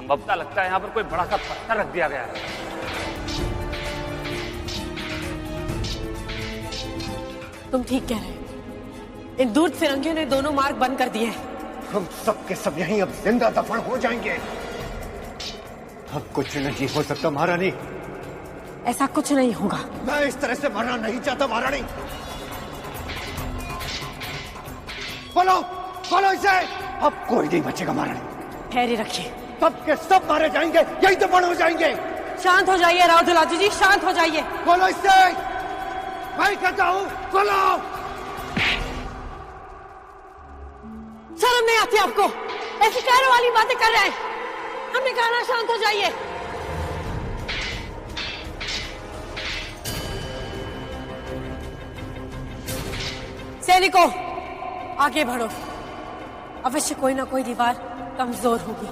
संभवतः लगता है यहाँ पर कोई बड़ा सा पत्थर रख दिया गया है। तुम ठीक कह रहे हो। इन दूर फिरंगियों ने दोनों मार्ग बंद कर दिए हैं। हम सब के सब यहीं अब जिंदा दफन हो जाएंगे। अब कुछ नहीं हो सकता महारानी। ऐसा कुछ नहीं होगा। मैं इस तरह से मरना नहीं चाहता महारानी। बोलो बोलो इसे। अब कोई नहीं बचेगा महारानी। ठहरे रखिए। सब के सब मारे जाएंगे, यही दफन हो जाएंगे। शांत हो जाइए राव दुलाजी जी, शांत हो जाइए। बोलो इससे, मैं कहता हूँ बोलो। शर्म नहीं आती आपको? ऐसी कहने वाली बातें कर रहे हैं। हमने कहा ना शांत हो जाइए। सैनिकों आगे बढ़ो। अवश्य कोई ना कोई दीवार कमजोर होगी।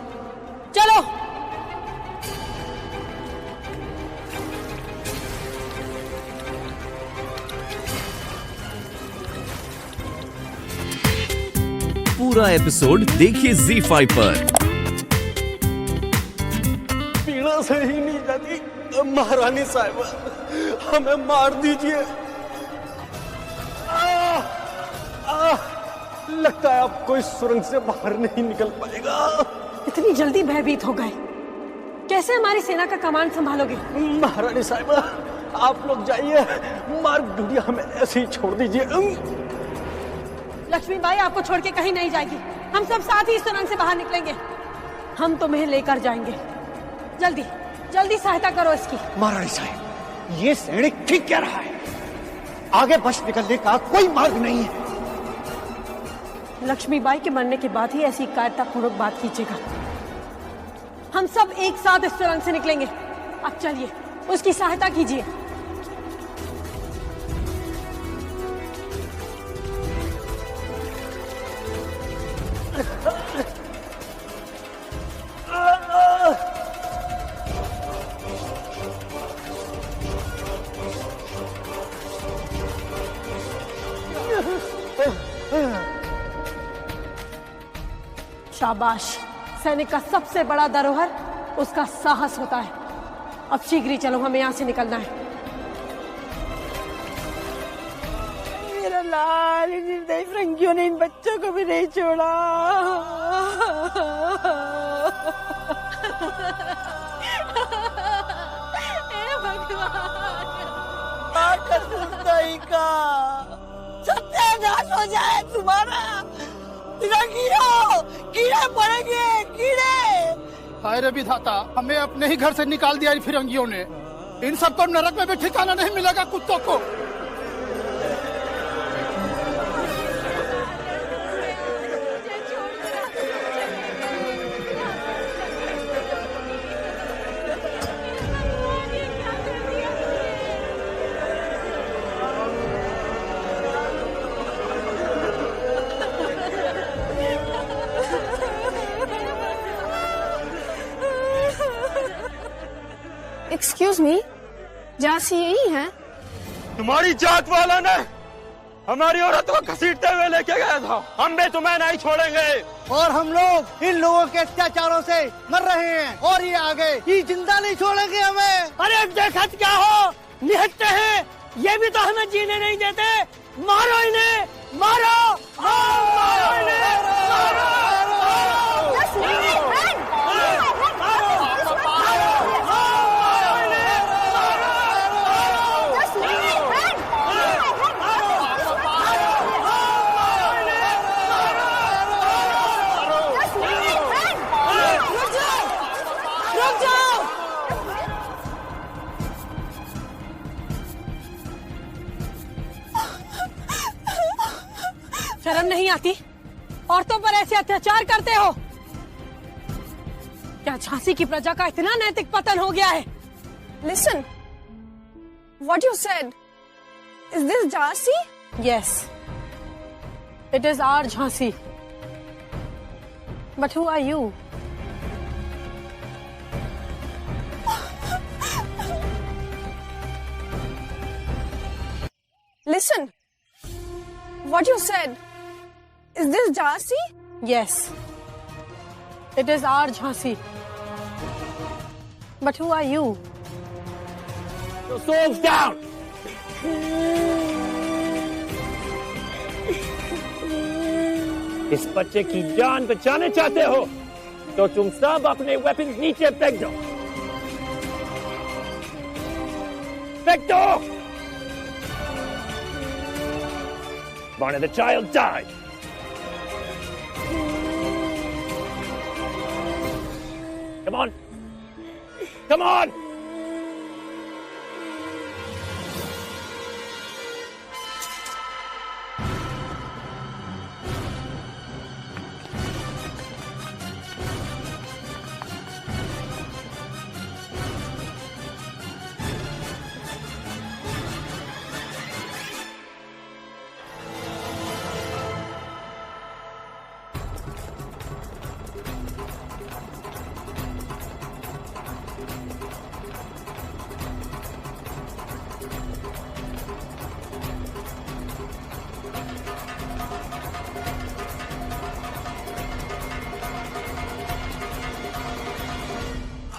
चलो। पूरा एपिसोड देखिए ZEE5 पर। पीड़ा सही नहीं जाती महारानी साहिबा, हमें मार दीजिए। लगता है आप कोई सुरंग से बाहर नहीं निकल पाएगा। इतनी जल्दी भयभीत हो गए? कैसे हमारी सेना का कमान संभालोगे? महारानी साहिबा आप लोग जाइए, मार्ग ढूंढिए, हमें ऐसे ही छोड़ दीजिए। लक्ष्मीबाई आपको छोड़ के कहीं नहीं जाएगी। हम सब साथ ही इस सुरंग से बाहर निकलेंगे। हम तुम्हें लेकर जाएंगे। जल्दी जल्दी सहायता करो इसकी। महारानी साहब ये सैनिक ठीक कह रहा है। आगे बच निकलने का कोई मार्ग नहीं है। लक्ष्मीबाई के मरने के बाद ही ऐसी कायरतापूर्वक बात कीजिएगा। हम सब एक साथ इस सुरंग से निकलेंगे। अब चलिए उसकी सहायता कीजिए। शाबाश। सैनिक का सबसे बड़ा धरोहर उसका साहस होता है। अब शीघ्र ही चलो, हमें यहाँ से निकलना है। मेरा लाल, इन निर्दयी फिरंगियों ने इन बच्चों को भी नहीं छोड़ा। हे भगवान, का सत्यानाश हो जाए तुम्हारा। कीड़े पड़ेंगे, कीड़े। हाय रे विधाता, हमें अपने ही घर से निकाल दिया फिरंगियों ने। इन सबको नरक में भी ठिकाना नहीं मिलेगा कुत्तों को। एक्सक्यूज मी, झांसी यही है? तुम्हारी जात वाला ने हमारी औरत को घसीटते हुए लेके गया था। हम भी तुम्हें नहीं छोड़ेंगे। और हम लोग इन लोगों के अत्याचारों से मर रहे हैं और ये आगे ये जिंदा नहीं छोड़ेंगे हमें। अरे देखत क्या हो, निहत्ते हैं, ये भी तो हमें जीने नहीं देते। मारो इन्हें, मारो, मारो इन्हें, मारो। शर्म नहीं आती? औरतों पर ऐसे अत्याचार करते हो? क्या झांसी की प्रजा का इतना नैतिक पतन हो गया है? Listen, what you said. Is this Jhansi? Yes, it is our Jhansi. But who are you? Listen, what you said. Is this Jhansi? Yes, it is our Jhansi. But who are you? Your swords down! इस बच्चे की जान बचाना चाहते हो तो तुम सब अपने वेपन्स नीचे फेंक दो। फेंक दो! One of the child died. Come on. Come on!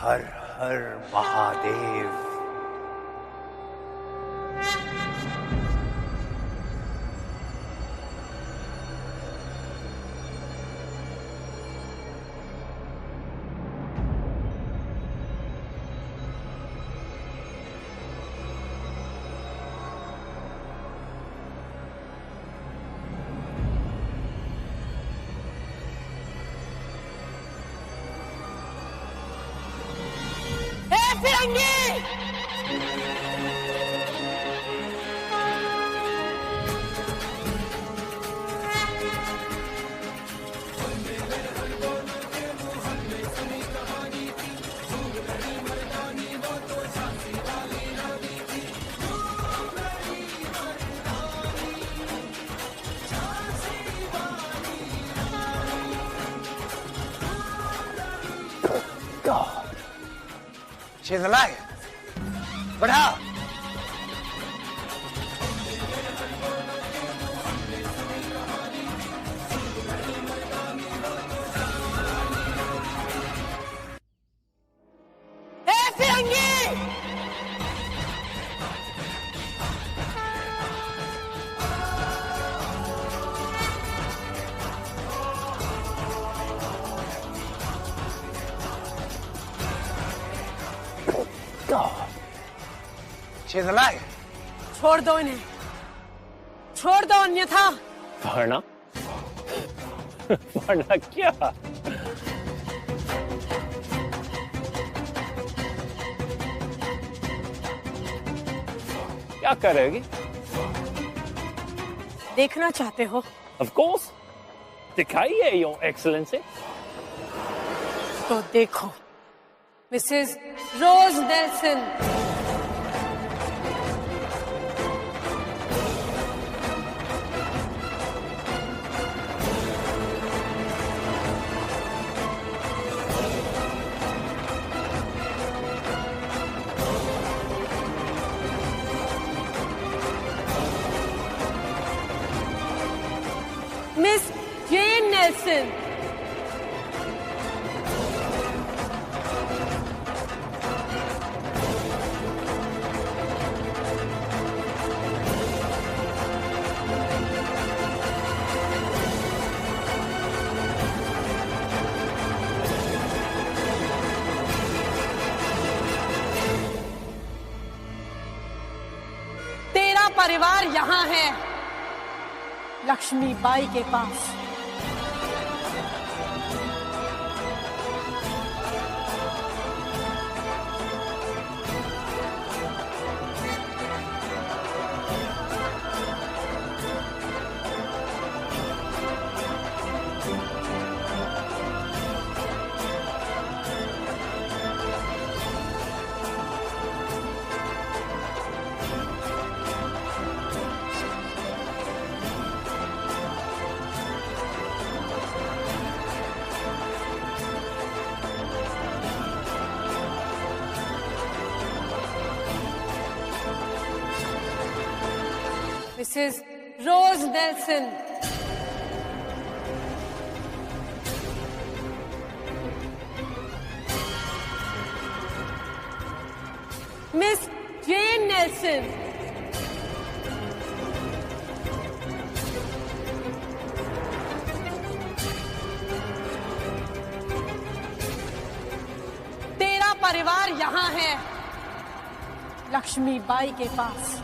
Her her Mahadev. She's alive. But how? She's alive. छोड़ दो इन्हें, छोड़ दो अन्यथा। वरना? वरना क्या? क्या करेगी? देखना चाहते हो? Of course. दिखाइए, Your Excellency. तो देखो, मिसेस रोज नेल्सन। मिस जेन नेल्सन। तेरा परिवार यहाँ है, लक्ष्मीबाई के पास। Mrs. Rose Nelson. मिस जेन नेल्सन। तेरा परिवार यहाँ है, लक्ष्मीबाई के पास।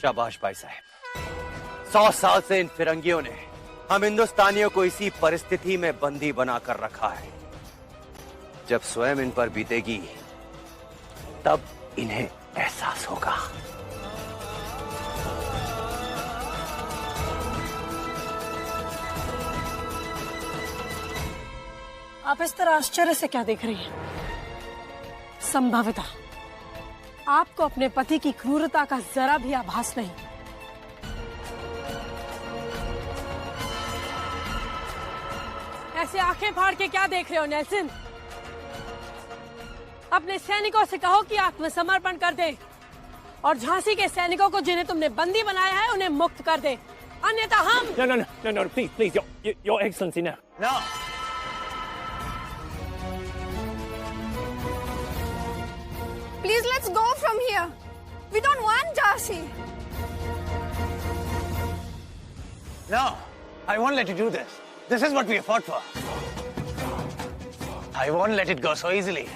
शाबाश भाई साहब, 100 साल से इन फिरंगियों ने हम हिंदुस्तानियों को इसी परिस्थिति में बंदी बनाकर रखा है। जब स्वयं इन पर बीतेगी तब इन्हें एहसास होगा। आप इस तरह आश्चर्य से क्या देख रही हैं? संभवतः आपको अपने पति की क्रूरता का जरा भी आभास नहीं। ऐसे आंखें फाड़ के क्या देख रहे हो नेल्सन? अपने सैनिकों से कहो कि आत्मसमर्पण कर दे और झांसी के सैनिकों को जिन्हें तुमने बंदी बनाया है उन्हें मुक्त कर दे, अन्यथा हम। No, please, your excellency, no. No. Please, let's go from here. We don't want Jhansi. No, I won't let you do this. This is what we have fought for. I won't let it go so easily.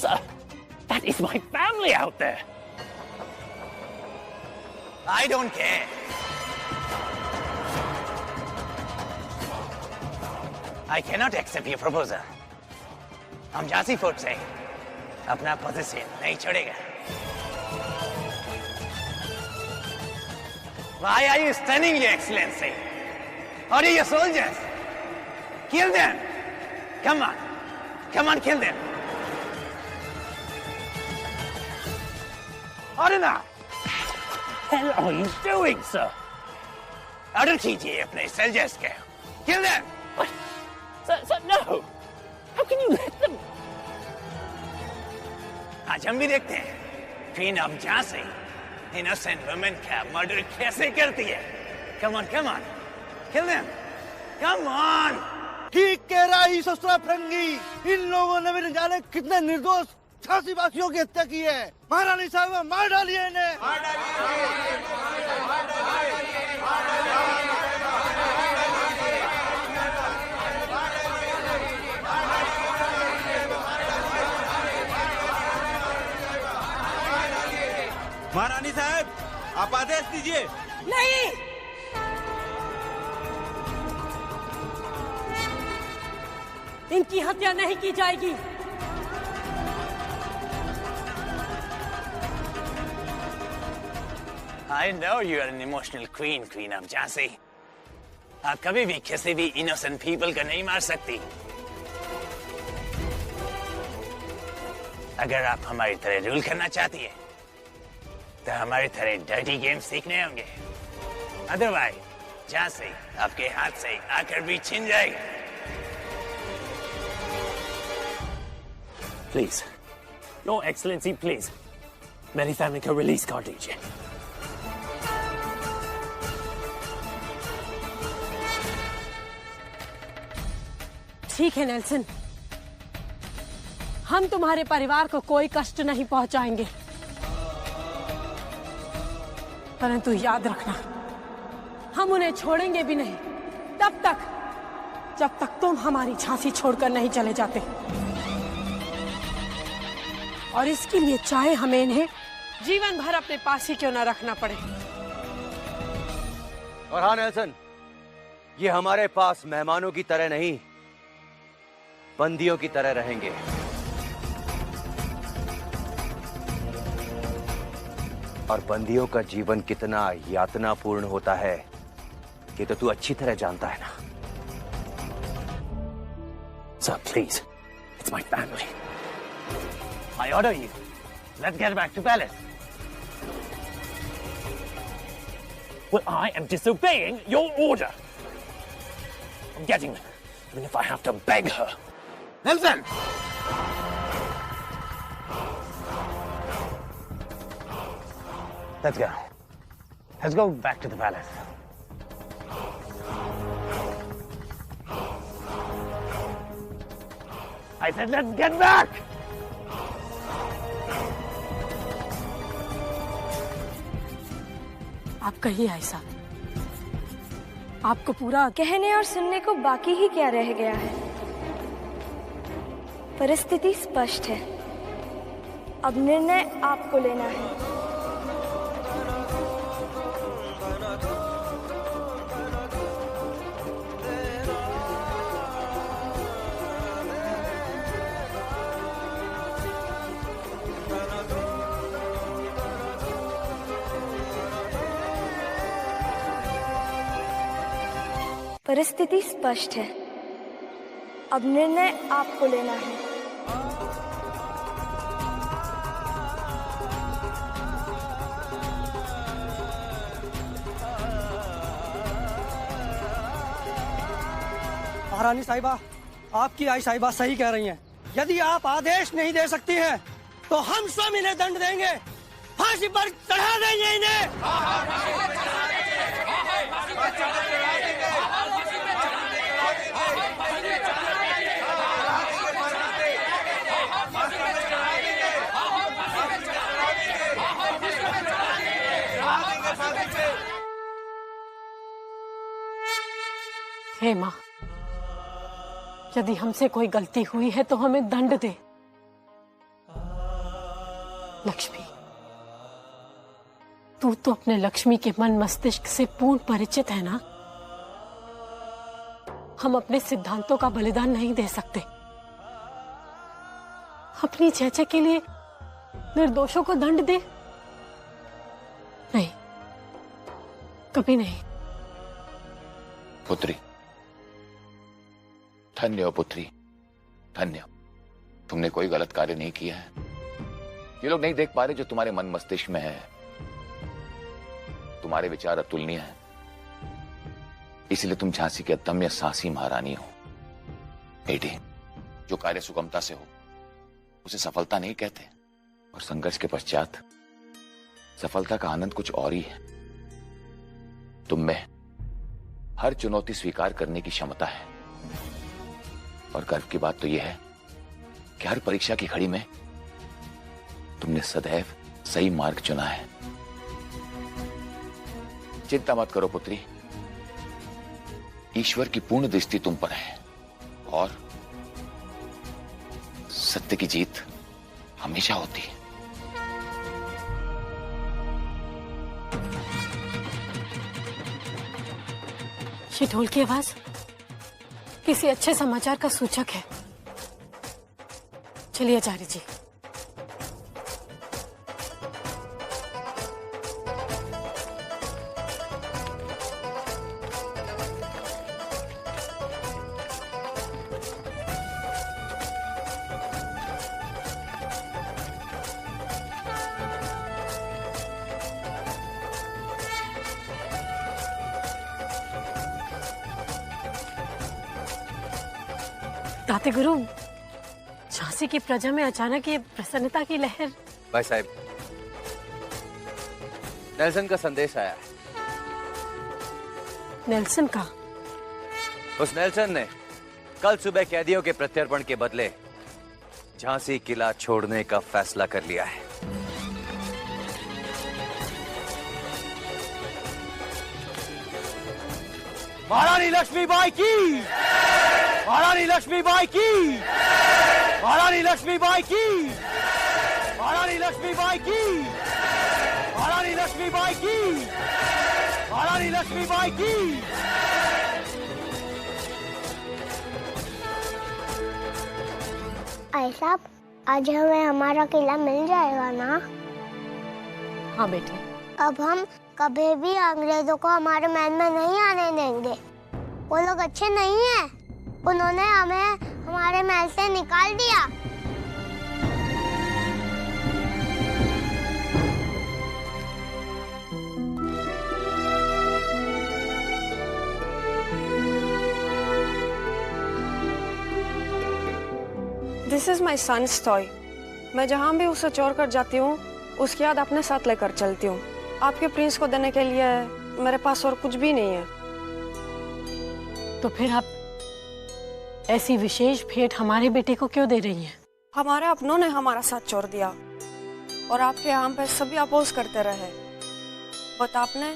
Sir, that is my family out there. I don't care. I cannot accept your proposal. हम Jhansi fort से अपना position नहीं छोड़ेगा। Why are you stunning, Your Excellency? Order your soldiers. Kill them. Come on, kill them. Order now. What the hell are you doing, sir? Order कीजिए अपने soldiers के. Kill them. What? Sir, no. How can you let them? आज हम भी देखते हैं Queen of Jhansi innocent women का murder कैसे करती है। Come on, kill them. Come on. ठीक कह रहा है ससुरा फिरंगी। इन लोगों ने भी न जाने कितने निर्दोष झांसी वासियों की हत्या की है। महारानी साहब मार डालिए इन्हें। महारानी साहब, आप आदेश दीजिए। नहीं, इनकी हत्या नहीं की जाएगी। I know you are an emotional queen, Queen of Jhansi. आप कभी भी किसी भी innocent people को नहीं मार सकती। अगर आप हमारी तरह रूल करना चाहती है, तो हमारी तरह डर्टी गेम सीखने होंगे। अदरवाइज झांसी आपके हाथ से आकर भी छिन जाएगा। Please, Your Excellency, please. मेरी फैमिली को रिलीज कर दीजिए। ठीक है नेल्सन, हम तुम्हारे परिवार को कोई कष्ट नहीं पहुंचाएंगे, परंतु याद रखना, हम उन्हें छोड़ेंगे भी नहीं तब तक जब तक तुम हमारी झांसी छोड़कर नहीं चले जाते। और इसके लिए चाहे हमें इन्हें जीवन भर अपने पास ही क्यों न रखना पड़े। और हाँ नेल्सन, ये हमारे पास मेहमानों की तरह नहीं, बंदियों की तरह रहेंगे। और बंदियों का जीवन कितना यातनापूर्ण होता है ये तो तू अच्छी तरह जानता है ना। Sir, please. It's my family. I order you. Let's get back to palace. Well, I am disobeying your order. I'm getting them, even if I have to beg her. Nelson! Let's go. Let's go back to the palace. I said, let's get back! आप कहिए आयशा, आपको पूरा कहने और सुनने को बाकी ही क्या रह गया है। परिस्थिति स्पष्ट है, अब निर्णय आपको लेना है। परिस्थिति स्पष्ट है, अब निर्णय आपको लेना है। महारानी साहिबा, आपकी आई साहिबा सही कह रही हैं। यदि आप आदेश नहीं दे सकती हैं, तो हम स्वयं इन्हें दंड देंगे, फांसी पर चढ़ा देंगे इन्हें। हे माँ, यदि हमसे कोई गलती हुई है तो हमें दंड दे। लक्ष्मी, तू तो अपने लक्ष्मी के मन मस्तिष्क से पूर्ण परिचित है ना। हम अपने सिद्धांतों का बलिदान नहीं दे सकते। अपनी चेचे के लिए निर्दोषों को दंड दे? नहीं, कभी नहीं। पुत्री, धन्य हो पुत्री, धन्य। तुमने कोई गलत कार्य नहीं किया है। ये लोग नहीं देख पा रहे जो तुम्हारे मन मस्तिष्क में है। तुम्हारे विचार अतुलनीय हैं, इसलिए तुम झांसी की अदम्य साहसी महारानी हो। बेटी, जो कार्य सुगमता से हो उसे सफलता नहीं कहते, और संघर्ष के पश्चात सफलता का आनंद कुछ और ही है। तुम में हर चुनौती स्वीकार करने की क्षमता है, और गर्व की बात तो यह है कि हर परीक्षा की घड़ी में तुमने सदैव सही मार्ग चुना है। चिंता मत करो पुत्री, ईश्वर की पूर्ण दृष्टि तुम पर है, और सत्य की जीत हमेशा होती है। ये ढोल की आवाज किसी अच्छे समाचार का सूचक है। चलिए आचार्य जी। ताते गुरु, झांसी की प्रजा में अचानक ये प्रसन्नता की लहर। भाई साहब, नेल्सन का संदेश आया है। नेल्सन का? उस नेल्सन ने कल सुबह कैदियों के प्रत्यर्पण के बदले झांसी किला छोड़ने का फैसला कर लिया है। महारानी लक्ष्मीबाई की, महारानी लक्ष्मीबाई की, महारानी लक्ष्मीबाई की, महारानी लक्ष्मीबाई की, महारानी लक्ष्मीबाई की, महारानी लक्ष्मीबाई की। साहब, आज हमें हमारा किला मिल जाएगा ना? हाँ बेटे। अब हम कभी भी अंग्रेजों को हमारे महल में नहीं आने देंगे। वो लोग अच्छे नहीं हैं। उन्होंने हमें हमारे महल से निकाल दिया। This is my son's toy. मैं जहाँ भी उसे चोर कर जाती हूँ, उसकी याद अपने साथ लेकर चलती हूँ। आपके प्रिंस को देने के लिए मेरे पास और कुछ भी नहीं है। तो फिर आप ऐसी विशेष भेंट हमारे बेटे को क्यों दे रही हैं? हमारे अपनों ने हमारा साथ छोड़ दिया और आपके यहाँ पे सभी अपोज करते रहे, बट आपने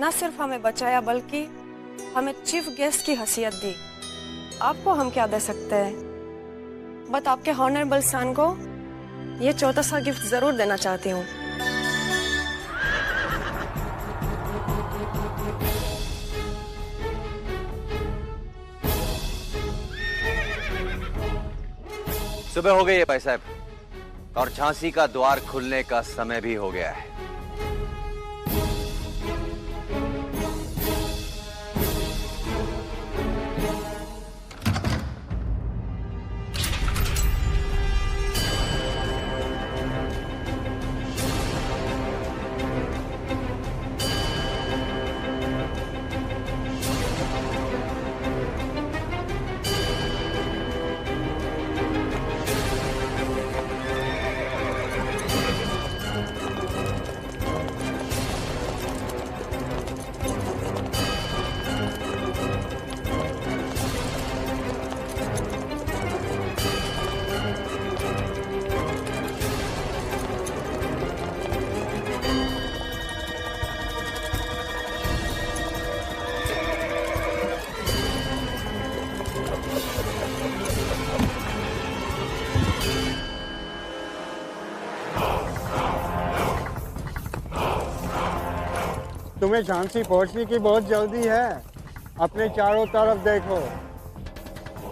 न सिर्फ हमें बचाया बल्कि हमें चीफ गेस्ट की हैसियत दी। आपको हम क्या दे सकते हैं, बट आपके हॉनरेबल सन को ये छोटा सा गिफ्ट जरूर देना चाहती हूँ। सुबह हो गई है भाई साहब, और झांसी का द्वार खुलने का समय भी हो गया है। तुम्हें झांसी पहुंचने की बहुत जल्दी है, अपने चारों तरफ देखो।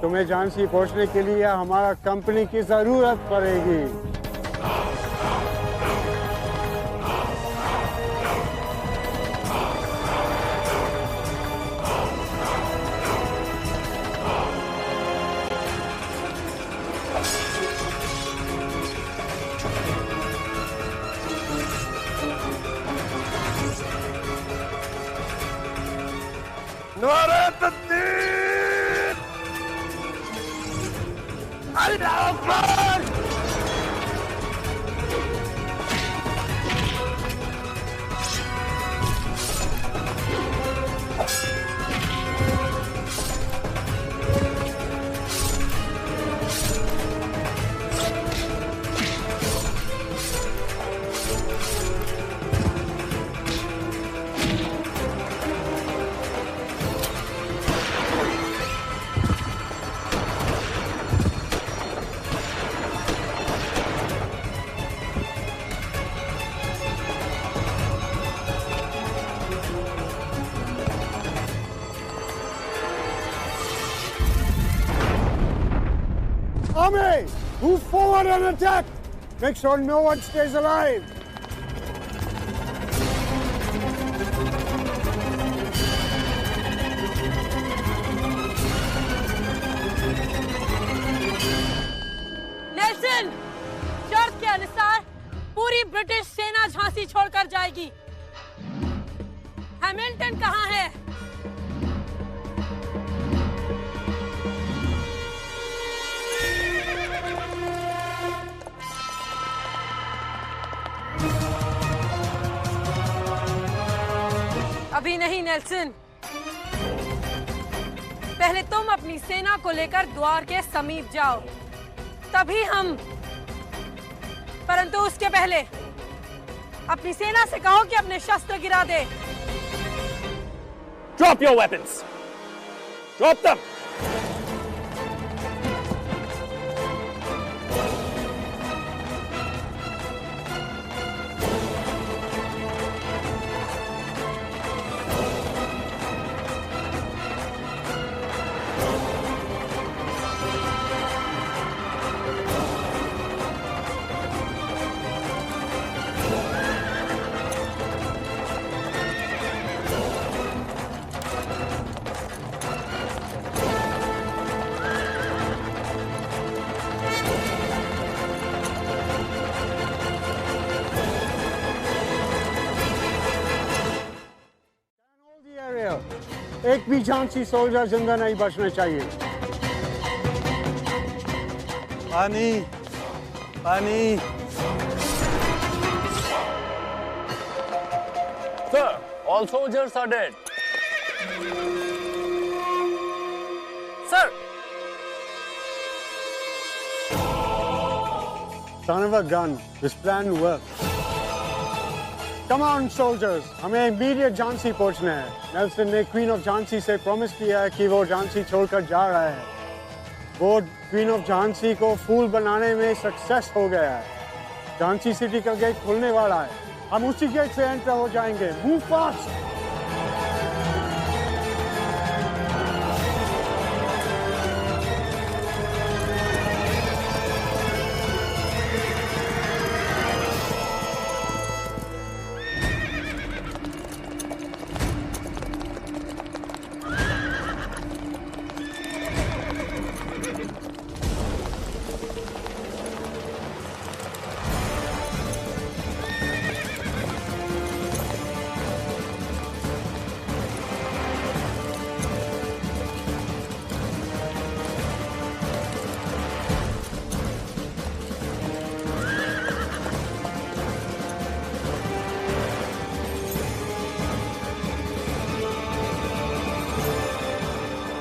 तुम्हें झांसी पहुंचने के लिए हमारा कंपनी की जरूरत पड़ेगी। नारे तकबीर! अल्लाह Akbar! Army, move forward and attack! Make sure no one stays alive! Nelson, शर्त के अनुसार पूरी ब्रिटिश सेना झांसी छोड़कर जाएगी। हैमिल्टन कहाँ है? अभी नहीं नेल्सन, पहले तुम अपनी सेना को लेकर द्वार के समीप जाओ, तभी हम। परंतु उसके पहले अपनी सेना से कहो कि अपने शस्त्र गिरा दे। Drop your weapons. Drop them. एक भी झांसी सोल्जर जिंदा नहीं बचना चाहिए। पानी, पानी। Sir, all soldiers are dead. Sir! Son of a gun, this plan works. Come on, soldiers, हमें immediate झांसी पहुंचना है. नेल्सन ने क्वीन ऑफ झांसी से प्रॉमिस किया है कि वो झांसी छोड़कर जा रहा है. वो क्वीन ऑफ झांसी को फूल बनाने में सक्सेस हो गया है. झांसी सिटी का गेट खुलने वाला है. हम उसी गेट से एंटर हो जाएंगे. Move fast.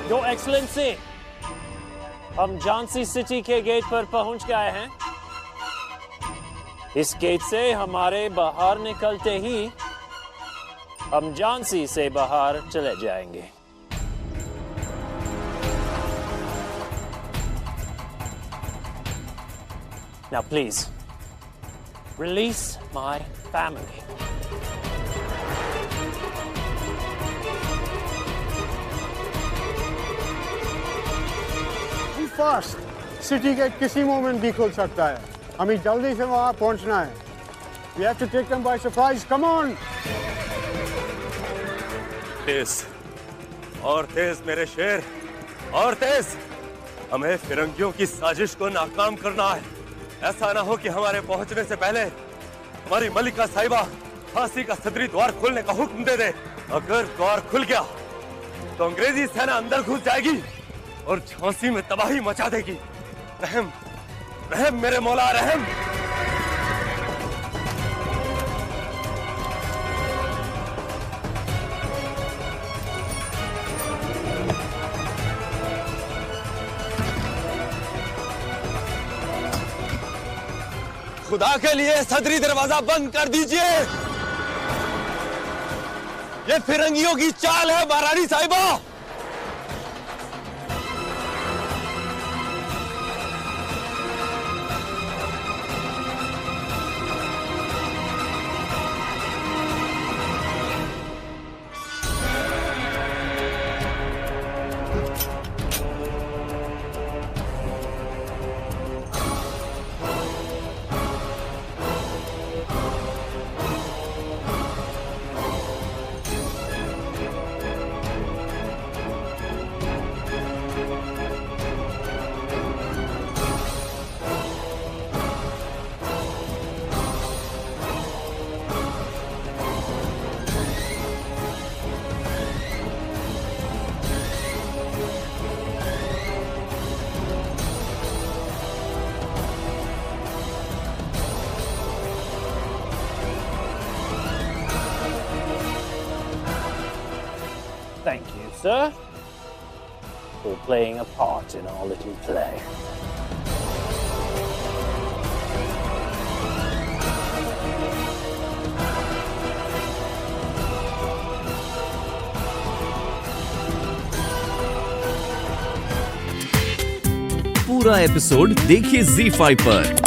Your Excellency, हम झांसी सिटी के गेट पर पहुंच गए हैं. इस गेट से हमारे बाहर निकलते ही हम झांसी से बाहर चले जाएंगे. Now please, release my family. Fast. City gate किसी मोमेंट भी खुल सकता है. हमें जल्दी से वहां पहुंचना है. We have to take them by surprise. Come on. तेज और तेज मेरे शेर, और तेज. हमें फिरंगियों की साजिश को नाकाम करना है. ऐसा ना हो कि हमारे पहुंचने से पहले हमारी मलिका साहिबा फांसी का सदरी द्वार खोलने का हुक्म दे दे. अगर द्वार खुल गया तो अंग्रेजी सेना अंदर घुस जाएगी और झांसी में तबाही मचा देगी. रहम, रहम मेरे मौला, रहम. खुदा के लिए सदरी दरवाजा बंद कर दीजिए. ये फिरंगियों की चाल है महारानी साहिबा. Thank you, sir, for playing a part in our little play. पूरा एपिसोड देखिए ZEE5 पर.